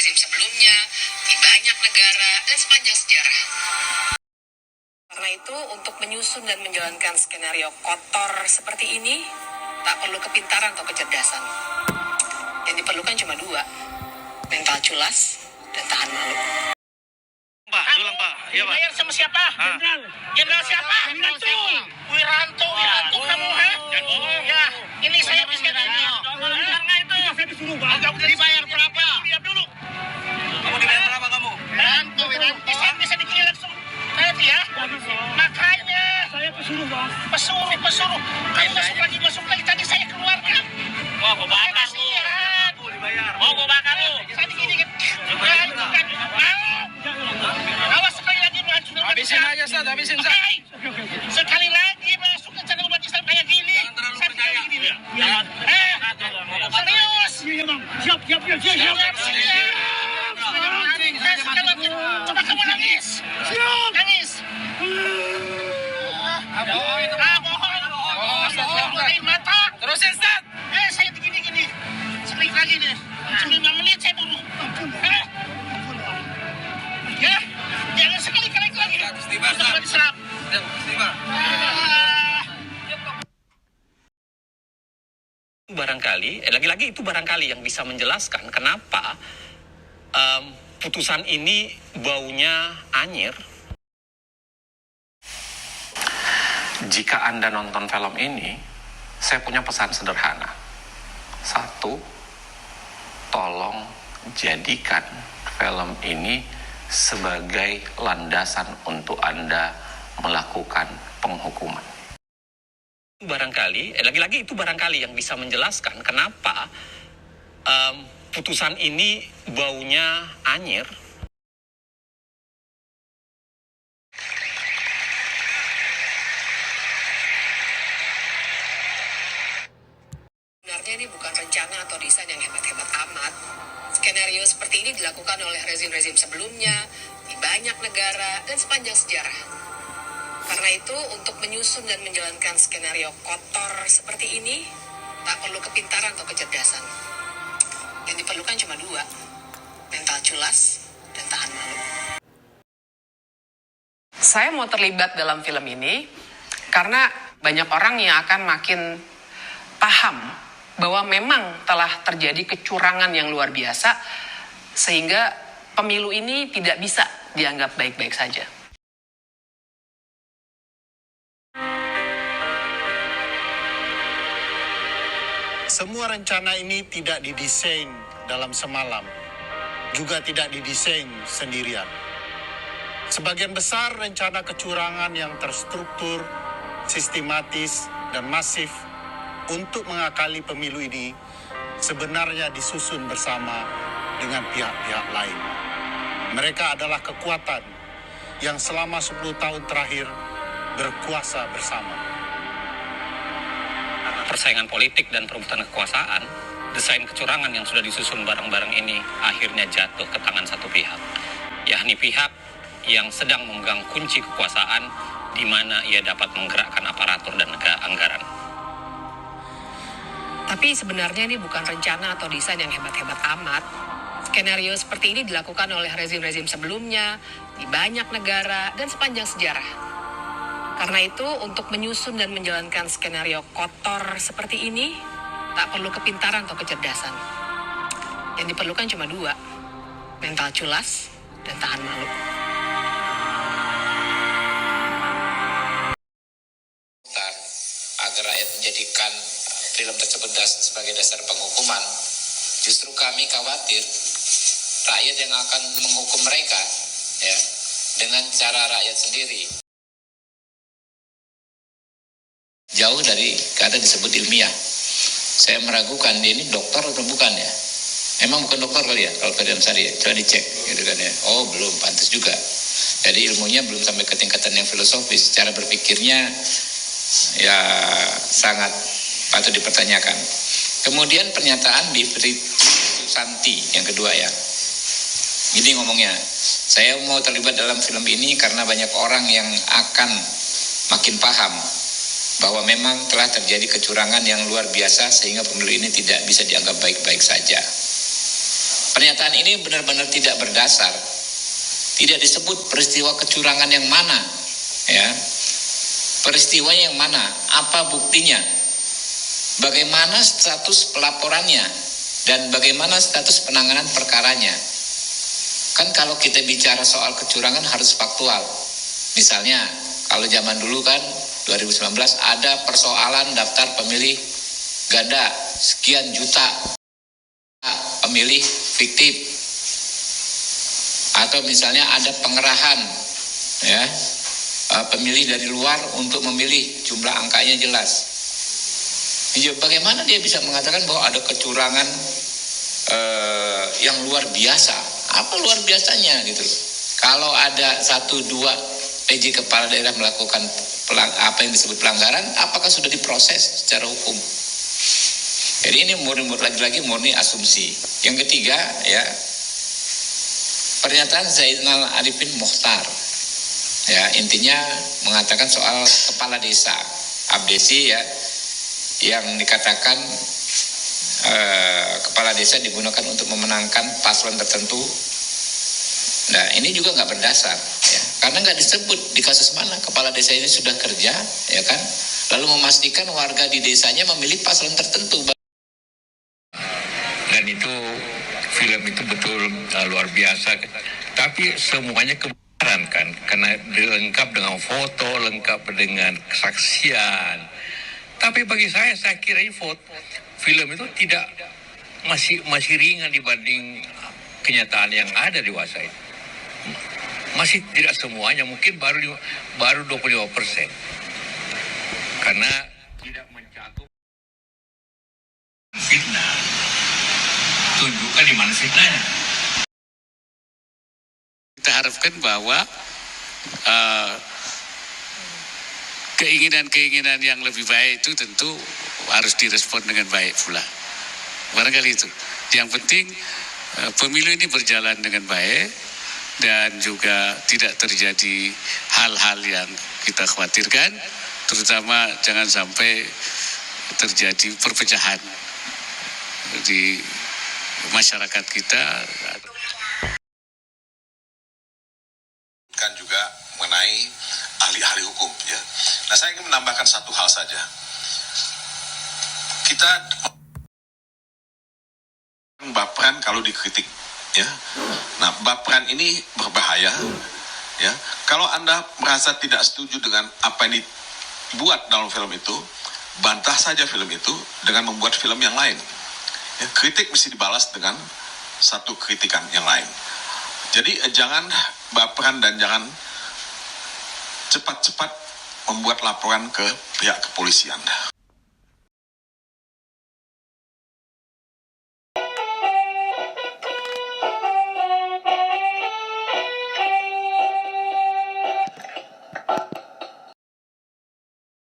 rezim-rezim sebelumnya, di banyak negara, dan sepanjang sejarah. Karena itu, untuk menyusun dan menjalankan skenario kotor seperti ini, tak perlu kepintaran atau kecerdasan. Yang diperlukan cuma dua, mental culas dan tahan malu. Pak, ulang Pak. Iya Pak. Bayar sama siapa? Jenderal siapa? Wiranto kamu, ha? Ya, ini saya bisa karena itu. Dibayar berapa? Diam dulu. Kamu dibayar berapa kamu? Wiranto. Bisa dikirim langsung. Nanti ya. Makanya. Saya pesuruh, Bang. Pesuruh. Kamu masuk lagi. Tadi saya keluarkan. Wah, gua bakar lu. Kasihan. Aku dibayar. Mau gua bakar lu. Tadi gini. Awas sekali lagi lu hancur. Habisin aja, Ustaz. Habisin, Ustaz. Sekali lagi masuk ke channel umat Islam kayak gini. Jangan terlalu Saya percaya. gini. Jangan. Serius. Iya, Bang. Siap. Coba kamu nangis. Nangis. Bohong. Lain mata. Terusin, Ustaz. Saya gini. Sekali lagi deh. 5 menit saya bunuh. Ya. Jangan sekali-kali lagi. Istighfar, Ustaz. Umat Islam. Istighfar. Lagi-lagi itu barangkali yang bisa menjelaskan kenapa putusan ini baunya anyir. Jika Anda nonton film ini, saya punya pesan sederhana. Satu, tolong jadikan film ini sebagai landasan untuk Anda melakukan penghukuman. Lagi-lagi itu barangkali yang bisa menjelaskan kenapa putusan ini baunya anyir. Sebenarnya ini bukan rencana atau desain yang hebat-hebat amat. Skenario seperti ini dilakukan oleh rezim-rezim sebelumnya, di banyak negara, dan sepanjang sejarah. Karena itu, untuk menyusun dan menjalankan skenario kotor seperti ini, tak perlu kepintaran atau kecerdasan. Yang diperlukan cuma dua, mental culas dan tahan malu. Saya mau terlibat dalam film ini karena banyak orang yang akan makin paham bahwa memang telah terjadi kecurangan yang luar biasa, sehingga pemilu ini tidak bisa dianggap baik-baik saja. Semua rencana ini tidak didesain dalam semalam, juga tidak didesain sendirian. Sebagian besar rencana kecurangan yang terstruktur, sistematis, dan masif untuk mengakali pemilu ini sebenarnya disusun bersama dengan pihak-pihak lain. Mereka adalah kekuatan yang selama 10 tahun terakhir berkuasa bersama. Persaingan politik dan perebutan kekuasaan, desain kecurangan yang sudah disusun bareng-bareng ini akhirnya jatuh ke tangan satu pihak, yakni pihak yang sedang memegang kunci kekuasaan di mana ia dapat menggerakkan aparatur dan anggaran. Tapi sebenarnya ini bukan rencana atau desain yang hebat-hebat amat. Skenario seperti ini dilakukan oleh rezim-rezim sebelumnya, di banyak negara, dan sepanjang sejarah. Karena itu, untuk menyusun dan menjalankan skenario kotor seperti ini, tak perlu kepintaran atau kecerdasan. Yang diperlukan cuma dua, mental culas dan tahan malu. Agar rakyat menjadikan film tersebut sebagai dasar penghukuman, justru kami khawatir rakyat yang akan menghukum mereka ya dengan cara rakyat sendiri. Jauh dari kata disebut ilmiah. Saya meragukan dia ini dokter atau bukan ya. Emang bukan dokter kali ya kalau Ferdian Sari ya. Coba dicek gitu kan ya. Oh belum, pantas juga. Jadi ilmunya belum sampai ke tingkatan yang filosofis. Cara berpikirnya ya sangat patut dipertanyakan. Kemudian pernyataan Bivitri Susanti yang kedua ya. Gini ngomongnya, saya mau terlibat dalam film ini karena banyak orang yang akan makin paham bahwa memang telah terjadi kecurangan yang luar biasa sehingga pemilu ini tidak bisa dianggap baik-baik saja. Pernyataan ini benar-benar tidak berdasar. Tidak disebut peristiwa kecurangan yang mana, ya. Peristiwanya yang mana? Apa buktinya? Bagaimana status pelaporannya? Dan bagaimana status penanganan perkaranya? Kan kalau kita bicara soal kecurangan harus faktual. Misalnya, kalau zaman dulu kan 2019 ada persoalan daftar pemilih ganda sekian juta pemilih fiktif. Atau misalnya ada pengerahan, ya, pemilih dari luar untuk memilih, jumlah angkanya jelas. Bagaimana dia bisa mengatakan bahwa ada kecurangan yang luar biasa? Apa luar biasanya gitu loh? Kalau ada 1-2 PJ kepala daerah melakukan apa yang disebut pelanggaran, apakah sudah diproses secara hukum? Jadi ini lagi-lagi murni asumsi. Yang ketiga, ya, pernyataan Zainal Arifin Mokhtar, ya, intinya mengatakan soal kepala desa abdesi, ya, yang dikatakan kepala desa digunakan untuk memenangkan paslon tertentu. Nah, ini juga nggak berdasar, ya, karena nggak disebut di kasus mana kepala desa ini sudah kerja, ya kan, lalu memastikan warga di desanya memilih paslon tertentu. Dan itu film itu betul luar biasa, tapi semuanya kebenaran kan, karena lengkap dengan foto, lengkap dengan kesaksian. Tapi bagi saya kira film itu tidak masih ringan dibanding kenyataan yang ada di dewasa ini. Masih tidak semuanya, mungkin baru 25%. Karena tidak mencakup fitnah. Tunjukkan di mana fitnahnya. Kita harapkan bahwa keinginan-keinginan yang lebih baik itu tentu harus direspon dengan baik pula. Barangkali itu. Yang penting pemilu ini berjalan dengan baik dan juga tidak terjadi hal-hal yang kita khawatirkan, terutama jangan sampai terjadi perpecahan di masyarakat kita. Kan juga mengenai ahli-ahli hukum, ya. Nah, saya ingin menambahkan satu hal saja. Kita baperan kalau dikritik, ya. Nah, baperan ini berbahaya, ya. Kalau Anda merasa tidak setuju dengan apa yang dibuat dalam film itu, bantah saja film itu dengan membuat film yang lain. Ya, kritik mesti dibalas dengan satu kritikan yang lain. Jadi jangan baperan dan jangan cepat-cepat membuat laporan ke pihak kepolisian.